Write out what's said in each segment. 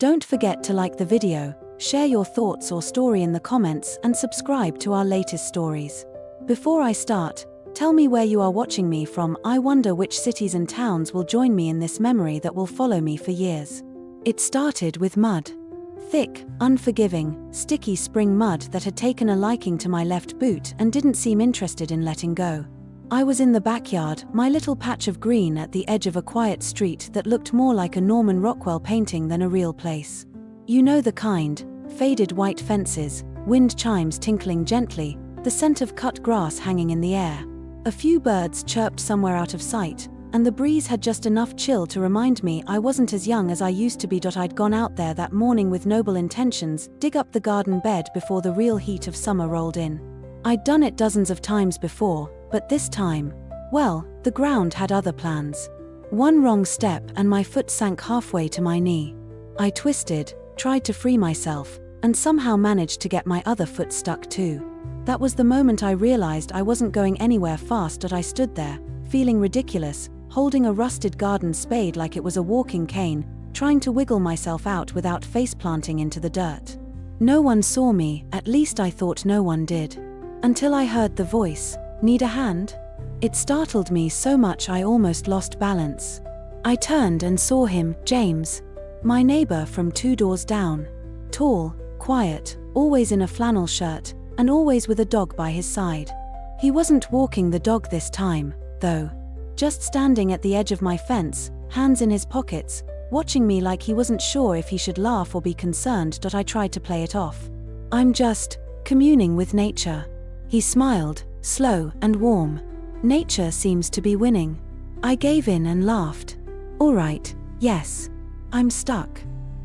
Don't forget to like the video, share your thoughts or story in the comments, and subscribe to our latest stories. Before I start, tell me where you are watching me from. I wonder which cities and towns will join me in this memory that will follow me for years. It started with mud. Thick, unforgiving, sticky spring mud that had taken a liking to my left boot and didn't seem interested in letting go. I was in the backyard, my little patch of green at the edge of a quiet street that looked more like a Norman Rockwell painting than a real place. You know the kind: faded white fences, wind chimes tinkling gently, the scent of cut grass hanging in the air. A few birds chirped somewhere out of sight, and the breeze had just enough chill to remind me I wasn't as young as I used to be. I'd gone out there that morning with noble intentions, dig up the garden bed before the real heat of summer rolled in. I'd done it dozens of times before, but this time, well, the ground had other plans. One wrong step and my foot sank halfway to my knee. I twisted, tried to free myself, and somehow managed to get my other foot stuck too. That was the moment I realized I wasn't going anywhere fast. I stood there, feeling ridiculous, holding a rusted garden spade like it was a walking cane, trying to wiggle myself out without face-planting into the dirt. No one saw me, at least I thought no one did. Until I heard the voice, "Need a hand?" It startled me so much I almost lost balance. I turned and saw him, James, my neighbor from 2 doors down. Tall, quiet, always in a flannel shirt, and always with a dog by his side. He wasn't walking the dog this time, though. Just standing at the edge of my fence, hands in his pockets, watching me like he wasn't sure if he should laugh or be concerned. I tried to play it off. "I'm just communing with nature." He smiled, slow and warm. "Nature seems to be winning." I gave in and laughed. "All right, yes. I'm stuck.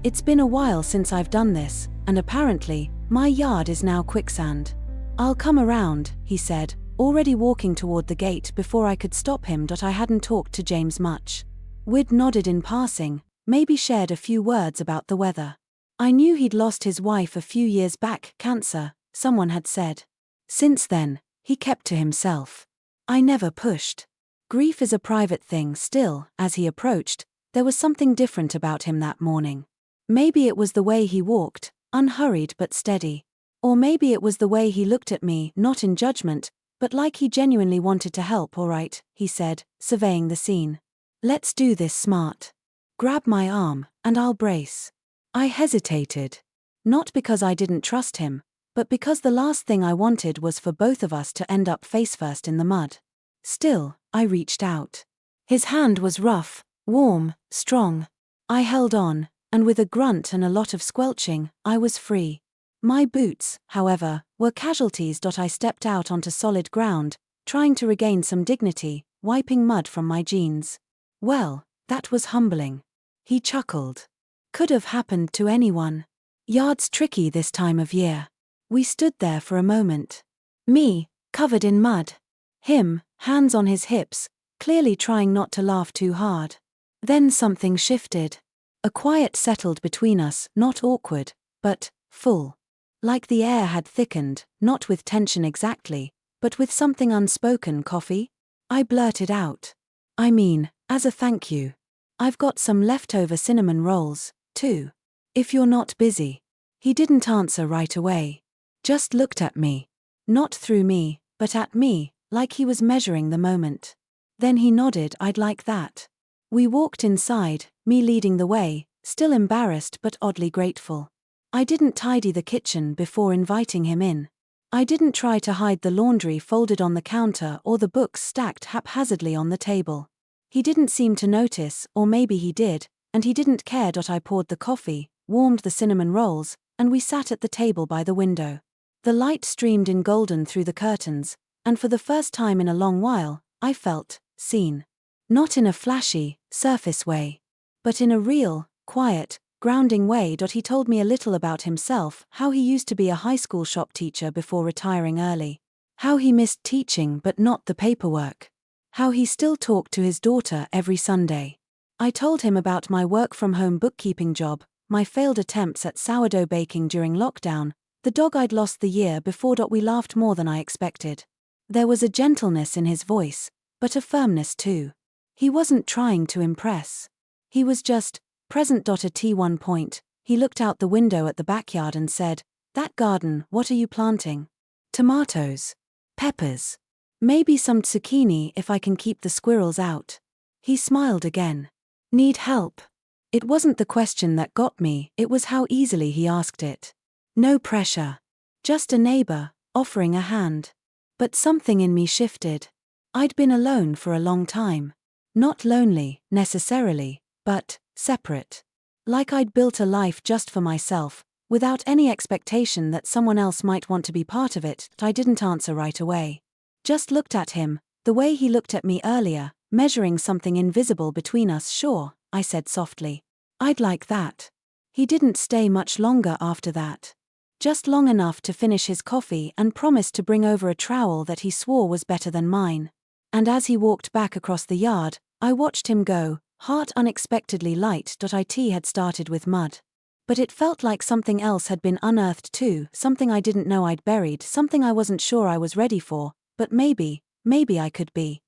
It's been a while since I've done this, and apparently, my yard is now quicksand. I'll come around," he said, already walking toward the gate before I could stop him. I hadn't talked to James much. We'd nodded in passing, maybe shared a few words about the weather. I knew he'd lost his wife a few years back, cancer, someone had said. Since then, he kept to himself. I never pushed. Grief is a private thing. Still, as he approached, there was something different about him that morning. Maybe it was the way he walked, unhurried but steady. Or maybe it was the way he looked at me, not in judgment, but like he genuinely wanted to help. "All right," he said, surveying the scene. "Let's do this smart. Grab my arm, and I'll brace." I hesitated. Not because I didn't trust him, but because the last thing I wanted was for both of us to end up face-first in the mud. Still, I reached out. His hand was rough, warm, strong. I held on, and with a grunt and a lot of squelching, I was free. My boots, however, were casualties. I stepped out onto solid ground, trying to regain some dignity, wiping mud from my jeans. "Well, that was humbling." He chuckled. "Could have happened to anyone. Yard's tricky this time of year." We stood there for a moment. Me, covered in mud. Him, hands on his hips, clearly trying not to laugh too hard. Then something shifted. A quiet settled between us, not awkward, but full. Like the air had thickened, not with tension exactly, but with something unspoken. "Coffee?" I blurted out. "I mean, as a thank you. I've got some leftover cinnamon rolls, too. If you're not busy." He didn't answer right away. Just looked at me. Not through me, but at me, like he was measuring the moment. Then he nodded. "I'd like that." We walked inside, me leading the way, still embarrassed but oddly grateful. I didn't tidy the kitchen before inviting him in. I didn't try to hide the laundry folded on the counter or the books stacked haphazardly on the table. He didn't seem to notice, or maybe he did, and he didn't care. I poured the coffee, warmed the cinnamon rolls, and we sat at the table by the window. The light streamed in golden through the curtains, and for the first time in a long while, I felt seen. Not in a flashy, surface way, but in a real, quiet, grounding way. He told me a little about himself, how he used to be a high school shop teacher before retiring early. How he missed teaching but not the paperwork. How he still talked to his daughter every Sunday. I told him about my work-from-home bookkeeping job, my failed attempts at sourdough baking during lockdown, the dog I'd lost the year before. We laughed more than I expected. There was a gentleness in his voice, but a firmness too. He wasn't trying to impress. He was just present. At one point, He looked out the window at the backyard and said, "That garden, what are you planting?" "Tomatoes. Peppers. Maybe some zucchini if I can keep the squirrels out." He smiled again. "Need help?" It wasn't the question that got me, it was how easily he asked it. No pressure. Just a neighbor, offering a hand. But something in me shifted. I'd been alone for a long time. Not lonely, necessarily, but separate. Like I'd built a life just for myself, without any expectation that someone else might want to be part of it. I didn't answer right away. Just looked at him, the way he looked at me earlier, measuring something invisible between us. "Sure," I said softly. "I'd like that." He didn't stay much longer after that. Just long enough to finish his coffee and promise to bring over a trowel that he swore was better than mine. And as he walked back across the yard, I watched him go, heart unexpectedly light. It had started with mud. But it felt like something else had been unearthed too, something I didn't know I'd buried, something I wasn't sure I was ready for, but maybe I could be.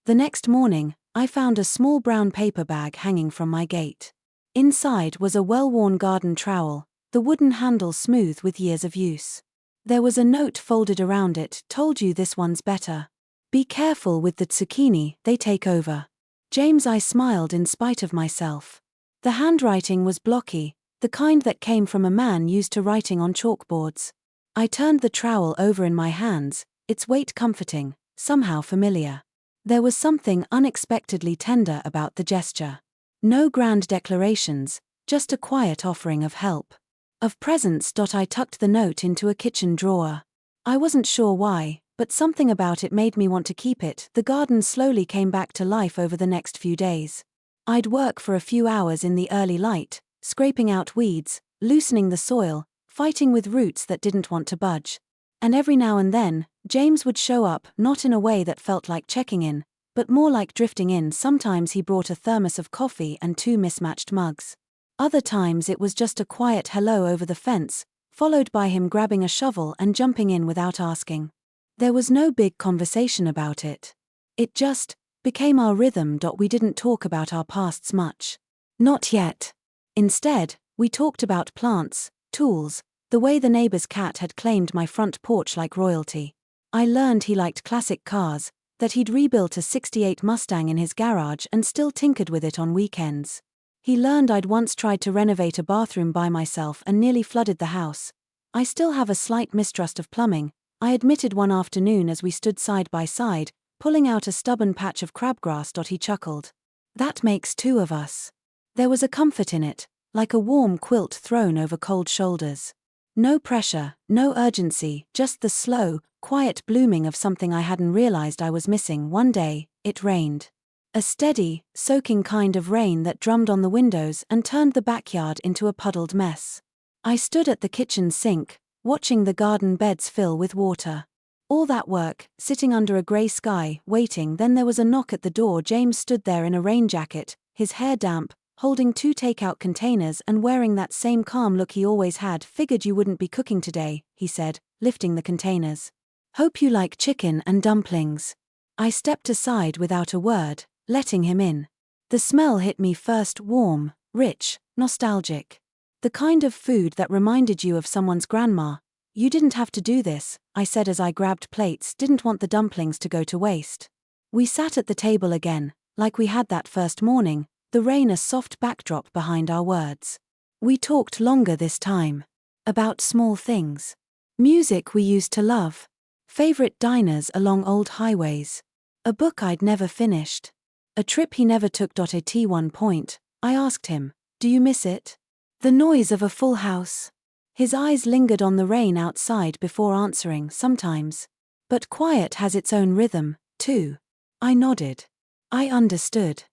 The next morning, I found a small brown paper bag hanging from my gate. Inside was a well-worn garden trowel, the wooden handle smooth with years of use. There was a note folded around it, "Told you this one's better. Be careful with the zucchini, they take over." James, I smiled in spite of myself. The handwriting was blocky, the kind that came from a man used to writing on chalkboards. I turned the trowel over in my hands, its weight comforting, somehow familiar. There was something unexpectedly tender about the gesture. No grand declarations, just a quiet offering of help. Of presence. I tucked the note into a kitchen drawer. I wasn't sure why, but something about it made me want to keep it. The garden slowly came back to life over the next few days. I'd work for a few hours in the early light, scraping out weeds, loosening the soil, fighting with roots that didn't want to budge. And every now and then, James would show up, not in a way that felt like checking in, but more like drifting in. Sometimes he brought a thermos of coffee and 2 mismatched mugs. Other times it was just a quiet hello over the fence, followed by him grabbing a shovel and jumping in without asking. There was no big conversation about it. It just became our rhythm. We didn't talk about our pasts much. Not yet. Instead, we talked about plants, tools, the way the neighbor's cat had claimed my front porch like royalty. I learned he liked classic cars, that he'd rebuilt a '68 Mustang in his garage and still tinkered with it on weekends. He learned I'd once tried to renovate a bathroom by myself and nearly flooded the house. I still have a slight mistrust of plumbing, I admitted one afternoon as we stood side by side, pulling out a stubborn patch of crabgrass. He chuckled. "That makes 2 of us." There was a comfort in it, like a warm quilt thrown over cold shoulders. No pressure, no urgency, just the slow, quiet blooming of something I hadn't realized I was missing. One day, it rained. A steady, soaking kind of rain that drummed on the windows and turned the backyard into a puddled mess. I stood at the kitchen sink, watching the garden beds fill with water. All that work, sitting under a grey sky, waiting. Then there was a knock at the door. James stood there in a rain jacket, his hair damp, holding 2 takeout containers and wearing that same calm look he always had. "Figured you wouldn't be cooking today," he said, lifting the containers. "Hope you like chicken and dumplings." I stepped aside without a word, letting him in. The smell hit me first, warm, rich, nostalgic. The kind of food that reminded you of someone's grandma. "You didn't have to do this," I said as I grabbed plates, didn't want the dumplings to go to waste. We sat at the table again, like we had that first morning, the rain a soft backdrop behind our words. We talked longer this time. About small things. Music we used to love. Favorite diners along old highways. A book I'd never finished. A trip he never took. At one point, I asked him, "Do you miss it? The noise of a full house?" His eyes lingered on the rain outside before answering. "Sometimes. But quiet has its own rhythm, too." I nodded. I understood.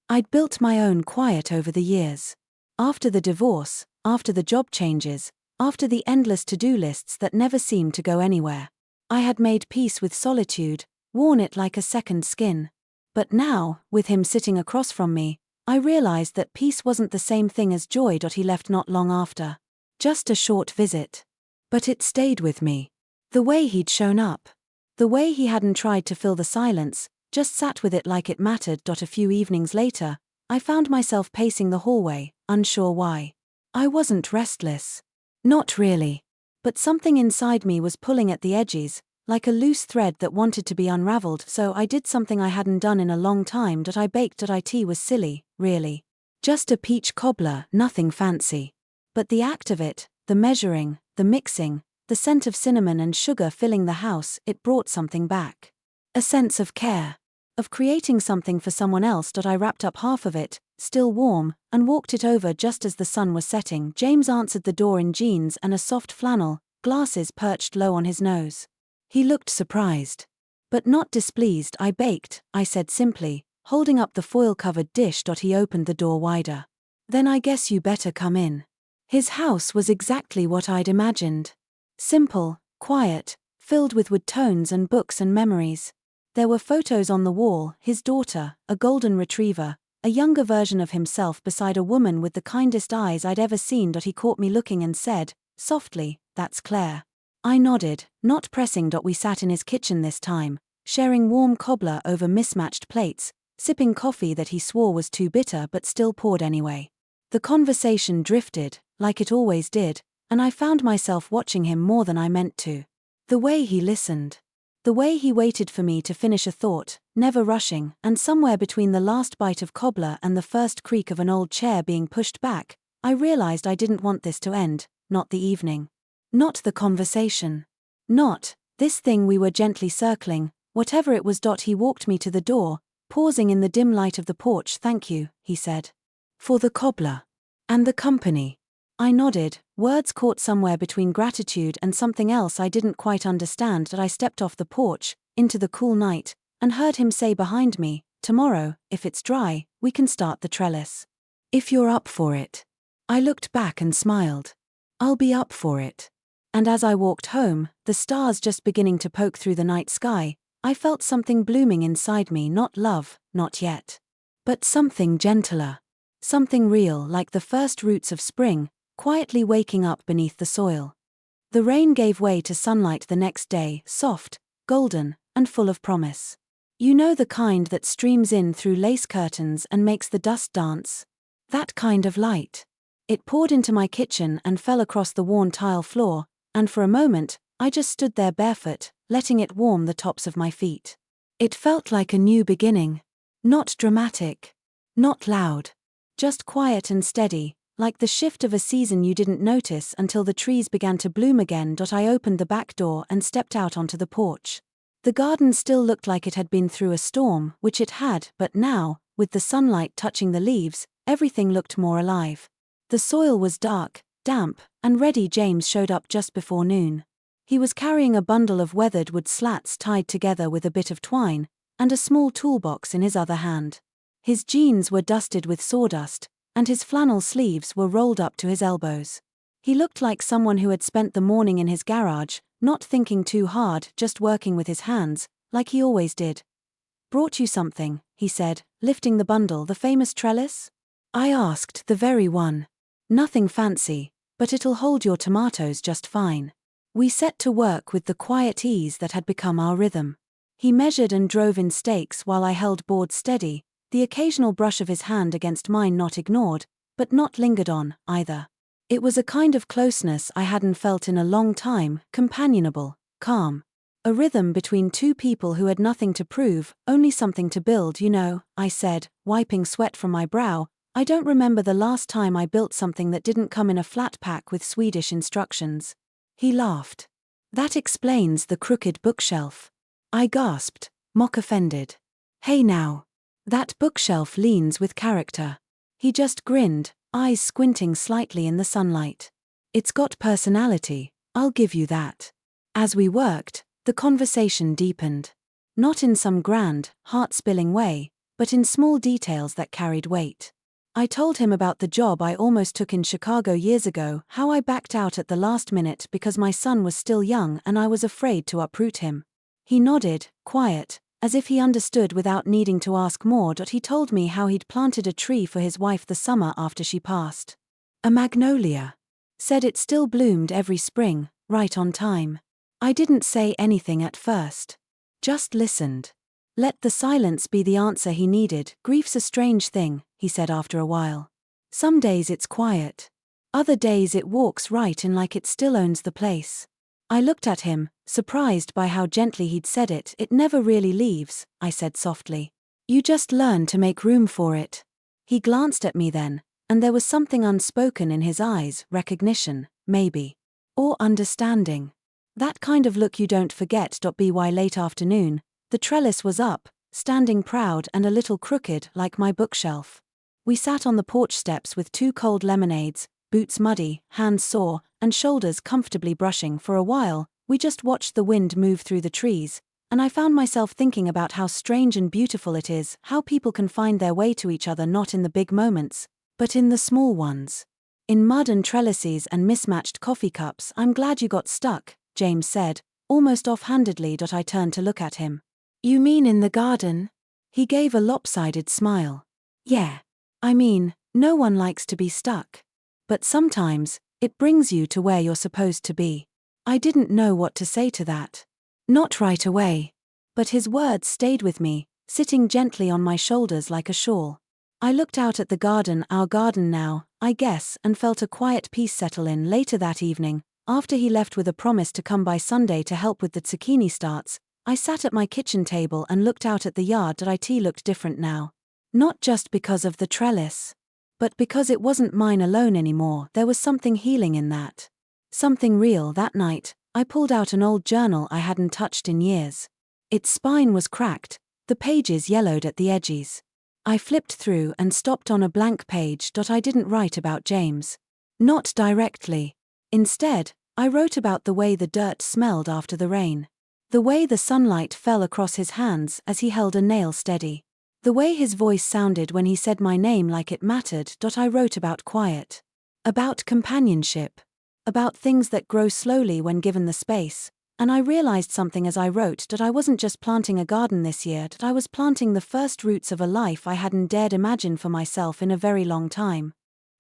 I'd built my own quiet over the years. After the divorce, after the job changes, after the endless to-do lists that never seemed to go anywhere. I had made peace with solitude, worn it like a second skin. But now, with him sitting across from me, I realized that peace wasn't the same thing as joy. He left not long after. Just a short visit. But it stayed with me. The way he'd shown up. The way he hadn't tried to fill the silence, just sat with it like it mattered. A few evenings later, I found myself pacing the hallway, unsure why. I wasn't restless. Not really. But something inside me was pulling at the edges, like a loose thread that wanted to be unraveled, so I did something I hadn't done in a long time. I baked. It was silly, really. Just a peach cobbler, nothing fancy. But the act of it, the measuring, the mixing, the scent of cinnamon and sugar filling the house, it brought something back. A sense of care. Of creating something for someone else. I wrapped up half of it, still warm, and walked it over just as the sun was setting. James answered the door in jeans and a soft flannel, glasses perched low on his nose. He looked surprised. But not displeased. I baked, I said simply, holding up the foil-covered dish. He opened the door wider. Then I guess you better come in. His house was exactly what I'd imagined. Simple, quiet, filled with wood tones and books and memories. There were photos on the wall, his daughter, a golden retriever, a younger version of himself beside a woman with the kindest eyes I'd ever seen. He caught me looking and said, softly, "That's Claire." I nodded, not pressing. We sat in his kitchen this time, sharing warm cobbler over mismatched plates, sipping coffee that he swore was too bitter but still poured anyway. The conversation drifted, like it always did, and I found myself watching him more than I meant to. The way he listened. The way he waited for me to finish a thought, never rushing, and somewhere between the last bite of cobbler and the first creak of an old chair being pushed back, I realized I didn't want this to end, not the evening. Not the conversation. Not this thing we were gently circling, whatever it was. He walked me to the door, pausing in the dim light of the porch. "Thank you," he said. "For the cobbler. And the company." I nodded, words caught somewhere between gratitude and something else I didn't quite understand. I stepped off the porch, into the cool night, and heard him say behind me, "Tomorrow, if it's dry, we can start the trellis. If you're up for it." I looked back and smiled. "I'll be up for it." And as I walked home, the stars just beginning to poke through the night sky, I felt something blooming inside me. Not love, not yet. But something gentler. Something real, like the first roots of spring, quietly waking up beneath the soil. The rain gave way to sunlight the next day, soft, golden, and full of promise. You know, the kind that streams in through lace curtains and makes the dust dance? That kind of light. It poured into my kitchen and fell across the worn tile floor, and for a moment, I just stood there barefoot, letting it warm the tops of my feet. It felt like a new beginning. Not dramatic. Not loud. Just quiet and steady, like the shift of a season you didn't notice until the trees began to bloom again. I opened the back door and stepped out onto the porch. The garden still looked like it had been through a storm, which it had, but now, with the sunlight touching the leaves, everything looked more alive. The soil was dark, damp, and ready. James showed up just before noon. He was carrying a bundle of weathered wood slats tied together with a bit of twine, and a small toolbox in his other hand. His jeans were dusted with sawdust, and his flannel sleeves were rolled up to his elbows. He looked like someone who had spent the morning in his garage, not thinking too hard, just working with his hands, like he always did. "Brought you something," he said, lifting the bundle. "The famous trellis?" I asked. "The very one. Nothing fancy, but it'll hold your tomatoes just fine." We set to work with the quiet ease that had become our rhythm. He measured and drove in stakes while I held boards steady, the occasional brush of his hand against mine not ignored, but not lingered on, either. It was a kind of closeness I hadn't felt in a long time, companionable, calm. A rhythm between two people who had nothing to prove, only something to build. "You know," I said, wiping sweat from my brow, "I don't remember the last time I built something that didn't come in a flat pack with Swedish instructions." He laughed. "That explains the crooked bookshelf." I gasped, mock offended. "Hey now. That bookshelf leans with character." He just grinned, eyes squinting slightly in the sunlight. "It's got personality, I'll give you that." As we worked, the conversation deepened. Not in some grand, heart-spilling way, but in small details that carried weight. I told him about the job I almost took in Chicago years ago, how I backed out at the last minute because my son was still young and I was afraid to uproot him. He nodded, quiet, as if he understood without needing to ask more. He told me how he'd planted a tree for his wife the summer after she passed. A magnolia. Said it still bloomed every spring, right on time. I didn't say anything at first. Just listened. Let the silence be the answer he needed. "Grief's a strange thing," he said after a while. "Some days it's quiet. Other days it walks right in like it still owns the place. I looked at him, surprised by how gently he'd said it. It never really leaves, I said softly. You just learn to make room for it. He glanced at me then, and there was something unspoken in his eyes, recognition, maybe. Or understanding. That kind of look you don't forget. By late afternoon, the trellis was up, standing proud and a little crooked like my bookshelf. We sat on the porch steps with 2 cold lemonades, boots muddy, hands sore, and shoulders comfortably brushing. For a while, we just watched the wind move through the trees, and I found myself thinking about how strange and beautiful it is, how people can find their way to each other not in the big moments, but in the small ones. In mud and trellises and mismatched coffee cups. I'm glad you got stuck, James said, almost offhandedly. I turned to look at him. You mean in the garden? He gave a lopsided smile. Yeah. I mean, no one likes to be stuck. But sometimes, it brings you to where you're supposed to be. I didn't know what to say to that. Not right away. But his words stayed with me, sitting gently on my shoulders like a shawl. I looked out at the garden, our garden now, I guess, and felt a quiet peace settle in. Later that evening, after he left with a promise to come by Sunday to help with the zucchini starts, I sat at my kitchen table and looked out at the yard. It looked different now. Not just because of the trellis, but because it wasn't mine alone anymore. There was something healing in that. Something real. That night, I pulled out an old journal I hadn't touched in years. Its spine was cracked, the pages yellowed at the edges. I flipped through and stopped on a blank page. I didn't write about James. Not directly. Instead, I wrote about the way the dirt smelled after the rain. The way the sunlight fell across his hands as he held a nail steady. The way his voice sounded when he said my name like it mattered. I wrote about quiet. About companionship. About things that grow slowly when given the space. And I realized something as I wrote. I wasn't just planting a garden this year. I was planting the first roots of a life I hadn't dared imagine for myself in a very long time.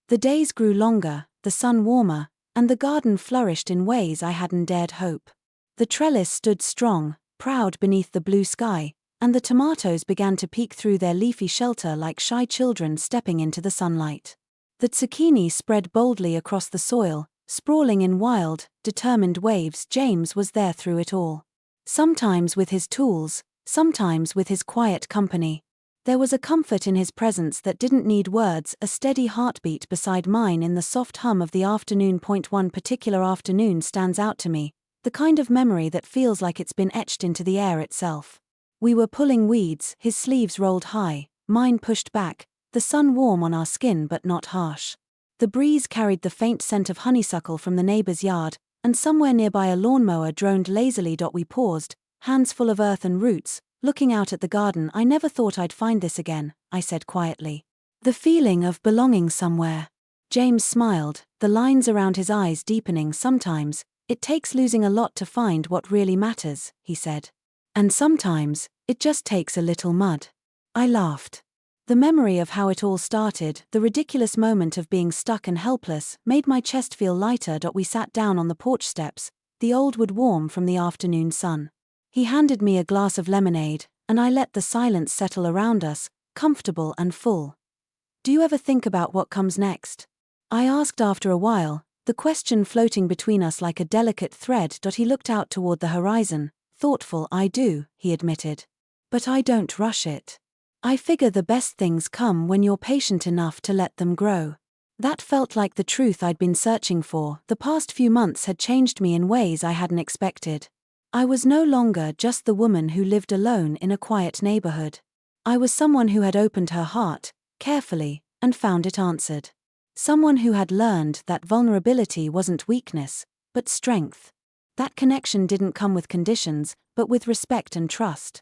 The days grew longer, the sun warmer, and the garden flourished in ways I hadn't dared hope. The trellis stood strong, proud beneath the blue sky, and the tomatoes began to peek through their leafy shelter like shy children stepping into the sunlight. The zucchini spread boldly across the soil, sprawling in wild, determined waves. James was there through it all. Sometimes with his tools, sometimes with his quiet company. There was a comfort in his presence that didn't need words, a steady heartbeat beside mine in the soft hum of the afternoon. One particular afternoon stands out to me, the kind of memory that feels like it's been etched into the air itself. We were pulling weeds, his sleeves rolled high, mine pushed back, the sun warm on our skin but not harsh. The breeze carried the faint scent of honeysuckle from the neighbor's yard, and somewhere nearby a lawnmower droned lazily. We paused, hands full of earth and roots, looking out at the garden. I never thought I'd find this again, I said quietly. The feeling of belonging somewhere. James smiled, the lines around his eyes deepening. Sometimes, it takes losing a lot to find what really matters, he said. And sometimes, it just takes a little mud. I laughed. The memory of how it all started, the ridiculous moment of being stuck and helpless, made my chest feel lighter. We sat down on the porch steps, the old wood warm from the afternoon sun. He handed me a glass of lemonade, and I let the silence settle around us, comfortable and full. Do you ever think about what comes next? I asked after a while, the question floating between us like a delicate thread. He looked out toward the horizon, thoughtful. I do, he admitted. But I don't rush it. I figure the best things come when you're patient enough to let them grow. That felt like the truth I'd been searching for. The past few months had changed me in ways I hadn't expected. I was no longer just the woman who lived alone in a quiet neighborhood. I was someone who had opened her heart, carefully, and found it answered. Someone who had learned that vulnerability wasn't weakness, but strength. That connection didn't come with conditions, but with respect and trust.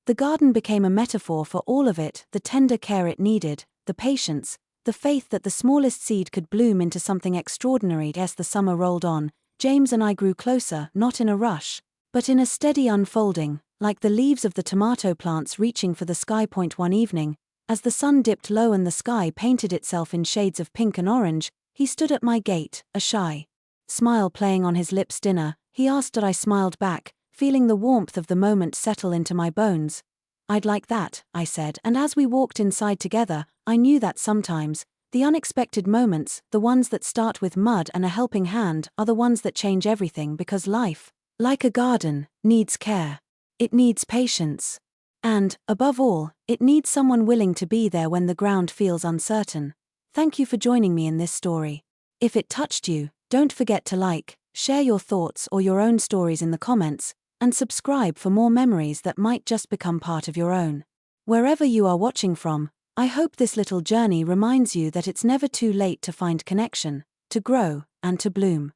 The garden became a metaphor for all of it, the tender care it needed, the patience, the faith that the smallest seed could bloom into something extraordinary. As the summer rolled on, James and I grew closer, not in a rush, but in a steady unfolding, like the leaves of the tomato plants reaching for the sky. One evening, as the sun dipped low and the sky painted itself in shades of pink and orange, he stood at my gate, a shy smile playing on his lips. Dinner, he asked. I smiled back, feeling the warmth of the moment settle into my bones. I'd like that, I said, and as we walked inside together, I knew that sometimes, The unexpected moments, the ones that start with mud and a helping hand, are the ones that change everything, because life, like a garden, needs care. It needs patience. And, above all, it needs someone willing to be there when the ground feels uncertain. Thank you for joining me in this story. If it touched you, don't forget to like, share your thoughts or your own stories in the comments, and subscribe for more memories that might just become part of your own. Wherever you are watching from, I hope this little journey reminds you that it's never too late to find connection, to grow, and to bloom.